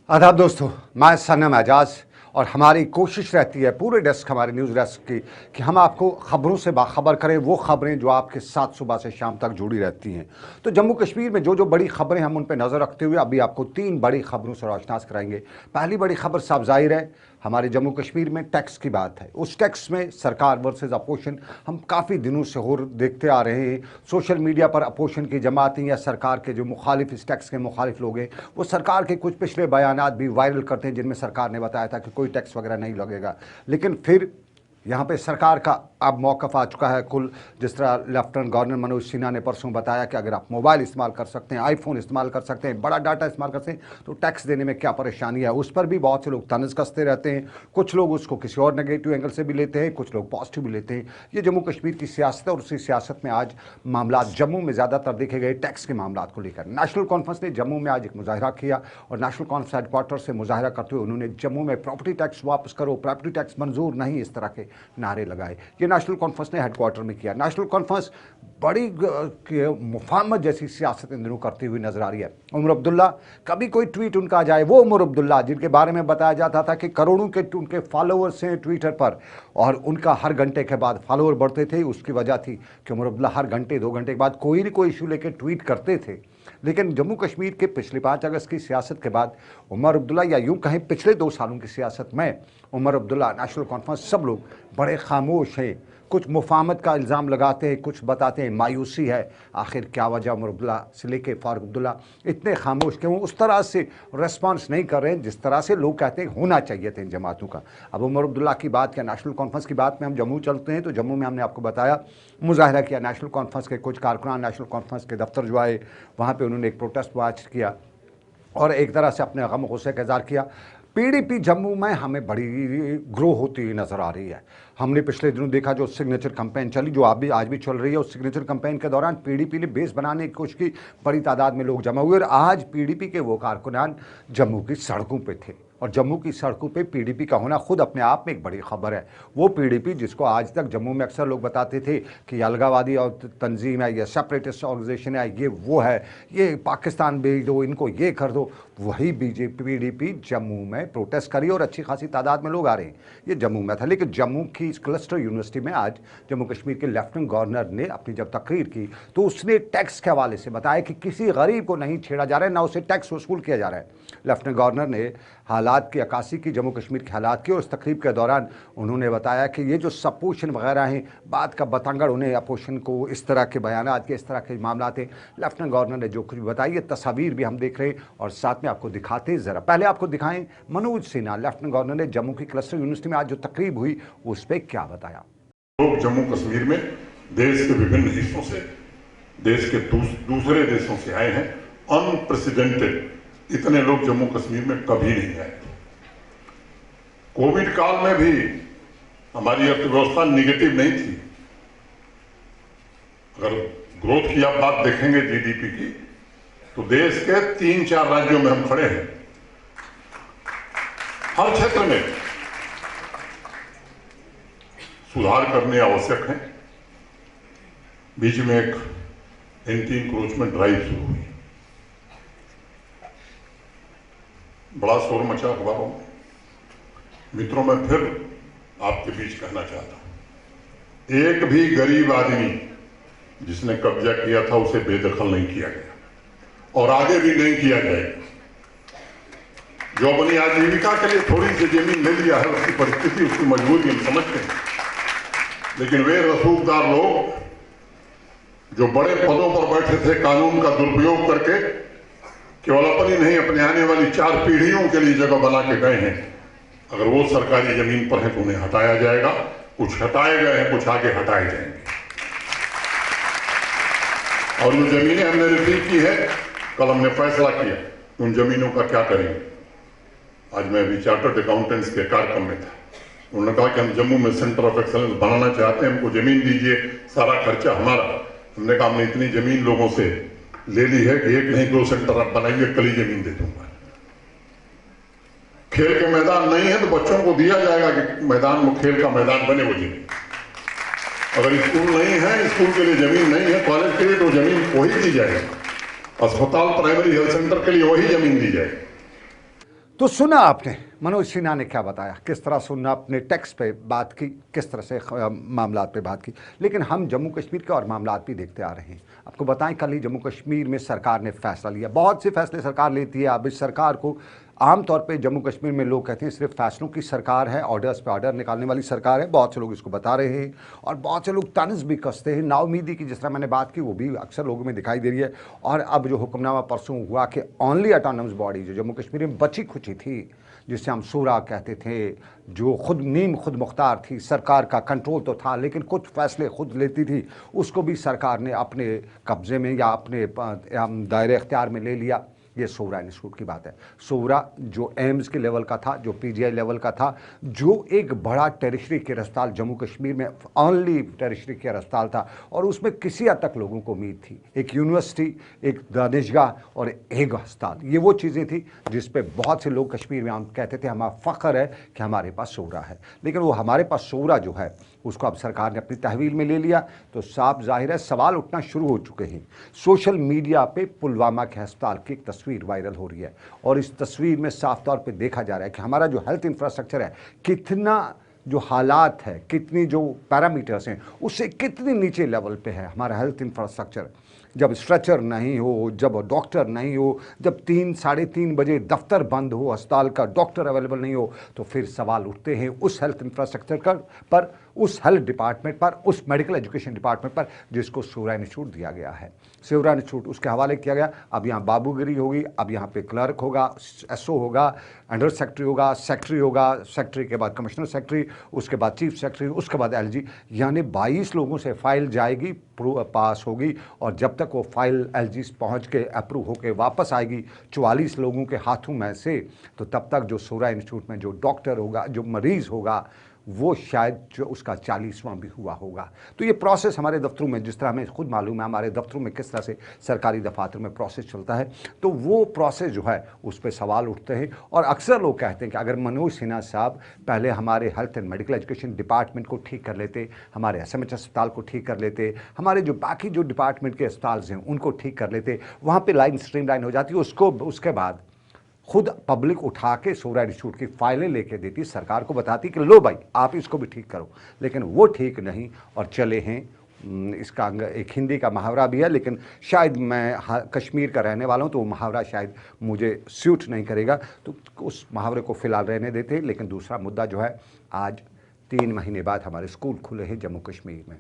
आदाब दोस्तों, मैं सनम एजाज और हमारी कोशिश रहती है पूरे डेस्क हमारे न्यूज़ डेस्क की कि हम आपको ख़बरों से बाखबर करें, वो ख़बरें जो आपके साथ सुबह से शाम तक जुड़ी रहती हैं। तो जम्मू कश्मीर में जो बड़ी ख़बरें हम उन पर नज़र रखते हुए अभी आपको 3 बड़ी ख़बरों से रोशनास कराएंगे। पहली बड़ी ख़बर साफ ज़ाहिर है, हमारे जम्मू कश्मीर में टैक्स की बात है। उस टैक्स में सरकार वर्सेस अपोजिशन हम काफ़ी दिनों से हो देखते आ रहे हैं। सोशल मीडिया पर अपोजिशन की जमातें या सरकार के जो मुखालिफ इस टैक्स के मुखालिफ लोग हैं, वो सरकार के कुछ पिछले बयानात भी वायरल करते हैं जिनमें सरकार ने बताया था कि कोई टैक्स वगैरह नहीं लगेगा। लेकिन फिर यहाँ पे सरकार का अब मौक़िफ़ आ चुका है कुल। जिस तरह लेफ्टिनेंट गवर्नर मनोज सिन्हा ने परसों बताया कि अगर आप मोबाइल इस्तेमाल कर सकते हैं, आईफोन इस्तेमाल कर सकते हैं, बड़ा डाटा इस्तेमाल करते हैं, तो टैक्स देने में क्या परेशानी है। उस पर भी बहुत से लोग तंज कसते रहते हैं। कुछ लोग उसको किसी और नेगेटिव एंगल से भी लेते हैं, कुछ लोग पॉजिटिव भी लेते हैं। ये जम्मू कश्मीर की सियासत है और उसी सियासत में आज मामला जम्मू में ज़्यादातर देखे गए टैक्स के मामला को लेकर। नेशनल कॉन्फ्रेंस ने जम्मू में आज एक मुजाहरा किया और नेशनल कॉन्फ्रेंस हेडक्वार्टर से मुजाहरा करते हुए उन्होंने जम्मू में प्रॉपर्टी टैक्स वापस करो, प्रॉपर्टी टैक्स मंजूर नहीं, इस तरह के नारे लगाए। ये नेशनल कॉन्फ्रेंस ने हेडक्वार्टर में किया। नेशनल कॉन्फ्रेंस बड़ी मुफाहमत जैसी सियासत इन दिनों करती हुई नजर आ रही है। उमर अब्दुल्ला, कभी कोई ट्वीट उनका आ जाए, वो उमर अब्दुल्ला जिनके बारे में बताया जाता था कि करोड़ों के उनके फॉलोअर्स हैं ट्विटर पर और उनका हर घंटे के बाद फॉलोअर बढ़ते थे। उसकी वजह थी कि उमर अब्दुल्ला हर घंटे 2 घंटे के बाद कोई न कोई इशू लेकर ट्वीट करते थे। लेकिन जम्मू कश्मीर के पिछले 5 अगस्त की सियासत के बाद उमर अब्दुल्ला, या यूँ कहें पिछले 2 सालों की सियासत में उमर अब्दुल्ला, नेशनल कॉन्फ्रेंस, सब लोग बड़े खामोश हैं। कुछ मुफाहमत का इल्ज़ाम लगाते हैं, कुछ बताते हैं मायूसी है। आखिर क्या वजह उमर अब्दुल्ला से लेके फारूक अब्दुल्ला इतने खामोश क्यों, उस तरह से रिस्पांस नहीं कर रहे हैं जिस तरह से लोग कहते हैं होना चाहिए था इन जमातों का। अब उमर अब्दुल्ला की बात या नेशनल कॉन्फ्रेंस की बात में हम जम्मू चलते हैं तो जम्मू में हमने आपको बताया मुजाहरा किया। नेशनल कॉन्फ्रेंस के कुछ कारकुनान नेशनल कॉन्फ्रेंस के दफ्तर जो आए, वहाँ पर उन्होंने एक प्रोटेस्ट मार्च किया और एक तरह से अपने गम गुस्से का इज़हार किया। पीडीपी जम्मू में हमें बड़ी ग्रो होती हुई नज़र आ रही है। हमने पिछले दिनों देखा जो सिग्नेचर कैंपेन चली, जो आज भी चल रही है, उस सिग्नेचर कैंपेन के दौरान पीडीपी ने बेस बनाने की कोशिश की। बड़ी तादाद में लोग जमा हुए और आज पीडीपी के वो कारकुनान जम्मू की सड़कों पे थे और जम्मू की सड़कों पे पीडीपी का होना खुद अपने आप में एक बड़ी खबर है। वो पीडीपी जिसको आज तक जम्मू में अक्सर लोग बताते थे कि अलगावादी और तंजीम है, ये सेपरेटिस्ट ऑर्गेनाइजेशन है, ये वो है, ये पाकिस्तान भेज दो, इनको ये कर दो, वही बीजेपी पीडीपी जम्मू में प्रोटेस्ट करी और अच्छी खासी तादाद में लोग आ रहे हैं। ये जम्मू में था। लेकिन जम्मू की क्लस्टर यूनिवर्सिटी में आज जम्मू कश्मीर के लेफ्टिनेंट गवर्नर ने अपनी जब तकरीर की तो उसने टैक्स के हवाले से बताया कि किसी गरीब को नहीं छेड़ा जा रहा है, ना उसे टैक्स वसूल किया जा रहा है। लेफ्टिनेंट गवर्नर ने हालात की अक्कासी की, जम्मू कश्मीर के हालात की, और उस तकरीब के दौरान उन्होंने बताया कि ये जो सपोषण वगैरह हैं, बात का बतंगड़ उन्हें अपोजिशन को इस तरह के बयानात के, इस तरह के मामला थे। लेफ्टिनेंट गवर्नर ने जो कुछ बताई, ये तस्वीर भी हम देख रहे हैं और साथ में आपको दिखाते हैं। ज़रा पहले आपको दिखाएं मनोज सिन्हा, लेफ्टिनेंट गवर्नर ने जम्मू की क्लस्टर यूनिवर्सिटी में आज जो तकरीब हुई उस पर क्या बताया। लोग जम्मू कश्मीर में देश के विभिन्न हिस्सों से, देश के दूसरे देशों से आए हैं। अनप्रेसिडेंटेड, इतने लोग जम्मू कश्मीर में कभी नहीं आए। कोविड काल में भी हमारी अर्थव्यवस्था निगेटिव नहीं थी। अगर ग्रोथ की आप बात देखेंगे जीडीपी की, तो देश के 3-4 राज्यों में हम खड़े हैं। हर क्षेत्र में सुधार करने आवश्यक है। बीच में एक एंटी इंक्रोचमेंट ड्राइव शुरू हुई, बड़ा शोर मचा अखबारों में। मित्रों, मैं फिर आपके बीच कहना चाहता हूं, एक भी गरीब आदमी जिसने कब्जा किया था उसे बेदखल नहीं किया गया और आगे भी नहीं किया जाएगा। जो अपनी आजीविका के लिए थोड़ी सी जमीन ले लिया है, उसकी परिस्थिति, उसकी मजबूरी हम समझते हैं। लेकिन वे रसूखदार लोग जो बड़े पदों पर बैठे थे, कानून का दुरुपयोग करके केवल अपनी नहीं, अपने आने वाली 4 पीढ़ियों के लिए जगह बना के गए हैं, अगर वो सरकारी जमीन पर है तो उन्हें हटाया जाएगा। कुछ हटाए गए हैं, कुछ आगे हटाए जाएंगे। और जो जमीनें हमने रिसीव की है, कल हमने फैसला किया उन जमीनों का क्या करेंगे। आज मैं अभी चार्टर्ड अकाउंटेंट्स के कार्यक्रम में था। उन्होंने कहा कि हम जम्मू में सेंटर ऑफ एक्सलेंस बनाना चाहते हैं, हमको जमीन दीजिए, सारा खर्चा हमारा। हमने कहा हमने इतनी जमीन लोगों से ले ली है कि एक नहीं 2 सेंटर आप बनाइए, कल ही जमीन दे दूंगा। खेल के मैदान नहीं है तो बच्चों को दिया जाएगा कि मैदान में, खेल का मैदान बने वो जमीन। अगर स्कूल नहीं है, स्कूल के लिए जमीन नहीं है, कॉलेज के लिए, तो जमीन वही दी जाएगी। अस्पताल, प्राइमरी हेल्थ सेंटर के लिए वही जमीन दी जाएगी। तो सुना आपने मनोज सिन्हा ने क्या बताया, किस तरह सुनना, अपने टेक्स्ट पे बात की, किस तरह से मामलात पे बात की। लेकिन हम जम्मू कश्मीर के और मामलात भी देखते आ रहे हैं। आपको बताएं, कल ही जम्मू कश्मीर में सरकार ने फैसला लिया। बहुत से फैसले सरकार लेती है। अब इस सरकार को आमतौर पे जम्मू कश्मीर में लोग कहते हैं सिर्फ फैसलों की सरकार है, ऑर्डर्स पे ऑर्डर निकालने वाली सरकार है। बहुत से लोग इसको बता रहे हैं और बहुत से लोग तंज भी कसते हैं। नाउमीदी की जिस तरह मैंने बात की वो भी अक्सर लोगों में दिखाई दे रही है। और अब जो हुक्मनामा परसों हुआ कि ओनली ऑटोनमस बॉडी जो जम्मू कश्मीर में बची खुची थी, जिसे हम शूरा कहते थे, जो खुद मुख्तार थी, सरकार का कंट्रोल तो था लेकिन कुछ फैसले खुद लेती थी, उसको भी सरकार ने अपने कब्जे में या अपने दायरे इख्तियार में ले लिया। ये शूरा इंस्टीट्यूट की बात है। शूरा जो एम्स के लेवल का था, जो पीजीआई लेवल का था, जो एक बड़ा टेरिशरी केयर अस्पताल जम्मू कश्मीर में ओनली टेरिशरी केयर अस्पताल था और उसमें किसी हद तक लोगों को उम्मीद थी। एक यूनिवर्सिटी, एक दानिशगाह और एक अस्पताल, ये वो चीज़ें थी जिस पे बहुत से लोग कश्मीर में हम कहते थे हमारा फ़ख्र है कि हमारे पास शूरा है। लेकिन वो हमारे पास शूरा जो है उसको अब सरकार ने अपनी तहवील में ले लिया तो साफ जाहिर है सवाल उठना शुरू हो चुके हैं। सोशल मीडिया पे पुलवामा के अस्पताल की एक तस्वीर वायरल हो रही है और इस तस्वीर में साफ तौर पे देखा जा रहा है कि हमारा जो हेल्थ इंफ्रास्ट्रक्चर है, कितना जो हालात है, कितनी जो पैरामीटर्स हैं, उससे कितनी नीचे लेवल पे है हमारा हेल्थ इंफ्रास्ट्रक्चर। जब स्ट्रेचर नहीं हो, जब डॉक्टर नहीं हो, जब 3 साढ़े 3 बजे दफ्तर बंद हो, अस्पताल का डॉक्टर अवेलेबल नहीं हो, तो फिर सवाल उठते हैं उस हेल्थ इंफ्रास्ट्रक्चर पर, उस हेल्थ डिपार्टमेंट पर, उस मेडिकल एजुकेशन डिपार्टमेंट पर जिसको शूरा इंस्टीट्यूट दिया गया है। शूरा इंस्टीट्यूट उसके हवाले किया गया। अब यहाँ बाबूगिरी होगी, अब यहाँ पे क्लर्क होगा, एसओ होगा, अंडर सेक्रेटरी होगा, सेक्रेटरी होगा, सेक्रेटरी के बाद कमिश्नर सेक्रेटरी, उसके बाद चीफ सेक्रेटरी, उसके बाद एलजी। यानी 22 लोगों से फाइल जाएगी, पास होगी और जब तक वो फाइल एलजी पहुँच के अप्रूव होकर वापस आएगी 44 लोगों के हाथों में से, तो तब तक जो शूरा इंस्टीट्यूट में जो डॉक्टर होगा, जो मरीज़ होगा, वो शायद जो उसका 40वां भी हुआ होगा। तो ये प्रोसेस हमारे दफ्तरों में, जिस तरह हमें खुद मालूम है हमारे दफ्तरों में किस तरह से सरकारी दफातर में प्रोसेस चलता है, तो वो प्रोसेस जो है उस पर सवाल उठते हैं। और अक्सर लोग कहते हैं कि अगर मनोज सिन्हा साहब पहले हमारे health and medical education department को ठीक कर लेते, हमारे एसएमएच अस्पताल को ठीक कर लेते, हमारे जो बाकी जो डिपार्टमेंट के अस्पताल हैं उनको ठीक कर लेते, वहाँ पर लाइन स्ट्रीमलाइन हो जाती, उसके बाद खुद पब्लिक उठा के शूरा इंस्टीट्यूट की फाइलें लेके देती, सरकार को बताती कि लो भाई आप इसको भी ठीक करो। लेकिन वो ठीक नहीं और चले हैं। इसका एक हिंदी का मुहावरा भी है, लेकिन शायद मैं कश्मीर का रहने वाला हूँ तो वो मुहावरा शायद मुझे सूट नहीं करेगा, तो उस मुहावरे को फ़िलहाल रहने देते हैं। लेकिन दूसरा मुद्दा जो है, आज 3 महीने बाद हमारे स्कूल खुले हैं जम्मू कश्मीर में,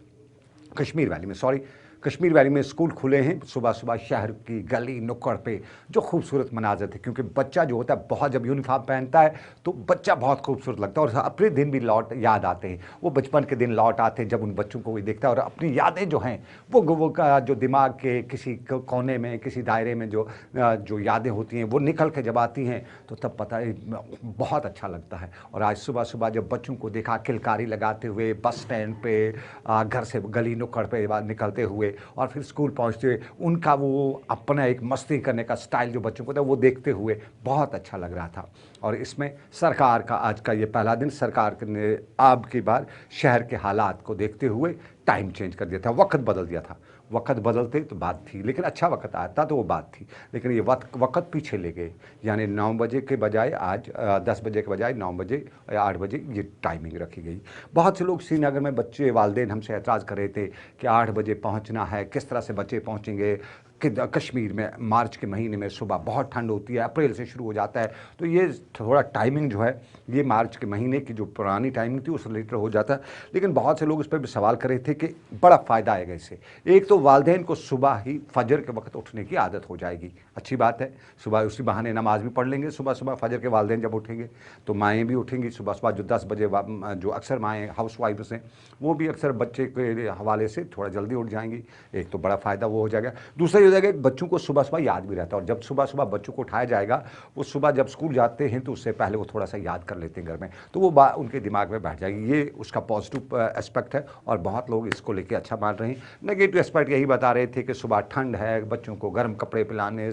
कश्मीर वैली में स्कूल खुले हैं। सुबह सुबह शहर की गली नुक्कड़ पे जो खूबसूरत मनाजर थे, क्योंकि बच्चा जो होता है बहुत, जब यूनिफॉर्म पहनता है तो बच्चा बहुत खूबसूरत लगता है और अपने दिन भी याद आते हैं। वो बचपन के दिन लौट आते हैं जब उन बच्चों को भी देखता है और अपनी यादें जो हैं वो जो दिमाग के किसी कोने में, किसी दायरे में जो यादें होती हैं वो निकल के जब आती हैं तो तब पता है बहुत अच्छा लगता है। और आज सुबह सुबह जब बच्चों को देखा किलकारी लगाते हुए बस स्टैंड पे, घर से गली नुक्कड़ पे निकलते हुए और फिर स्कूल पहुंचते हुए, उनका वो अपना एक मस्ती करने का स्टाइल जो बच्चों को था वो देखते हुए बहुत अच्छा लग रहा था। और इसमें सरकार का आज का ये पहला दिन, सरकार ने अब की बार शहर के हालात को देखते हुए टाइम चेंज कर दिया था, वक्त बदल दिया था। वक्त बदलते तो बात थी, लेकिन अच्छा वक्त आता तो वो बात थी, लेकिन ये वक्त पीछे ले गए। यानी 9 बजे के बजाय आज 10 बजे के बजाय 9 बजे या 8 बजे ये टाइमिंग रखी गई। बहुत से लोग श्रीनगर में बच्चे वालिदैन हमसे एतराज़ कर रहे थे कि 8 बजे पहुंचना है, किस तरह से बच्चे पहुंचेंगे कि कश्मीर में मार्च के महीने में सुबह बहुत ठंड होती है, अप्रैल से शुरू हो जाता है, तो ये थोड़ा टाइमिंग जो है ये मार्च के महीने की जो पुरानी टाइमिंग थी उस रिलेटेड हो जाता है। लेकिन बहुत से लोग इस पर भी सवाल कर रहे थे कि बड़ा फ़ायदा आएगा इससे। एक तो वालिदैन को सुबह ही फजर के वक्त उठने की आदत हो जाएगी, अच्छी बात है। सुबह उसी बहाने नमाज भी पढ़ लेंगे, सुबह सुबह फजर के वालिदैन जब उठेंगे तो माएँ भी उठेंगी सुबह सुबह। जो 10 बजे जो अक्सर माएँ हाउस वाइफ्स हैं वो भी अक्सर बच्चे के हवाले से थोड़ा जल्दी उठ जाएंगी, एक तो बड़ा फ़ायदा वो हो जाएगा। दूसरा ये हो जाएगा बच्चों को सुबह सुबह याद भी रहता है, और जब सुबह सुबह बच्चों को उठाया जाएगा वो सुबह जब स्कूल जाते हैं तो उससे पहले वो थोड़ा सा याद कर लेते हैं घर में, तो वो बात उनके दिमाग में बैठ जाएगी। ये उसका पॉजिटिव एस्पेक्ट है और बहुत लोग इसको लेके अच्छा मान रहे हैं। नेगेटिव एस्पेक्ट यही बता रहे थे कि सुबह ठंड है, बच्चों को गर्म कपड़े पिलाने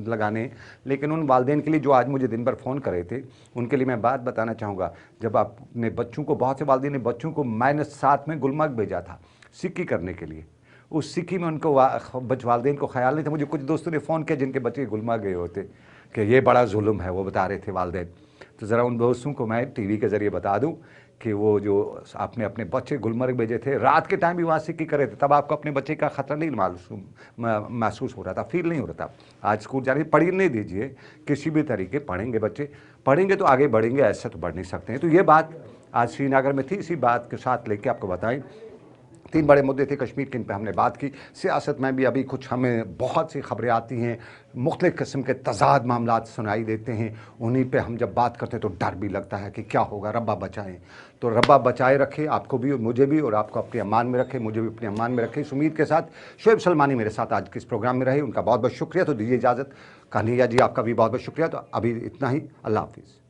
लगाने। लेकिन उन वालिदैन के लिए जो आज मुझे दिन भर फ़ोन कर रहे थे उनके लिए मैं बात बताना चाहूँगा। जब आपने बच्चों को, बहुत से वालिदैन ने बच्चों को -7 में गुलमर्ग भेजा था सिक्की करने के लिए, उस सिक्की में उनको वालिदैन को ख्याल नहीं था। मुझे कुछ दोस्तों ने फ़ोन किया जिनके बच्चे गुलमर्ग गए होते कि ये बड़ा जुल्म है, वो बता रहे थे वालिदैन। तो ज़रा उन दोस्तों को मैं टीवी के ज़रिए बता दूं कि वो जो आपने अपने बच्चे गुलमर्ग भेजे थे, रात के टाइम भी वहाँ सिक्की करे थे, तब आपको अपने बच्चे का ख़तरा नहीं महसूस हो रहा था, फील नहीं हो रहा था। आज स्कूल जा रही, पढ़ने दीजिए, किसी भी तरीके पढ़ेंगे बच्चे, पढ़ेंगे तो आगे बढ़ेंगे, ऐसे तो बढ़ नहीं सकते हैं। तो ये बात आज श्रीनगर में थी, इसी बात के साथ लेके आपको बताएं। 3 बड़े मुद्दे थे कश्मीर के, इन पे हमने बात की। सियासत में भी अभी कुछ हमें बहुत सी खबरें आती हैं, मुख्तलिफ़ किस्म के तज़ाद मामलात सुनाई देते हैं, उन्हीं पे हम जब बात करते हैं तो डर भी लगता है कि क्या होगा। रब्बा बचाएं, तो रब्बा बचाए रखे आपको भी और मुझे भी, और आपको अपने अमान में रखे, मुझे भी अपने अमान में रखे। इस उम्मीद के साथ शोएब सलमानी मेरे साथ आज के इस प्रोग्राम में रहे, उनका बहुत बहुत शुक्रिया। तो दीजिए इजाज़त। कान्हैया जी आपका भी बहुत बहुत शुक्रिया। तो अभी इतना ही, अल्लाह हाफिज़।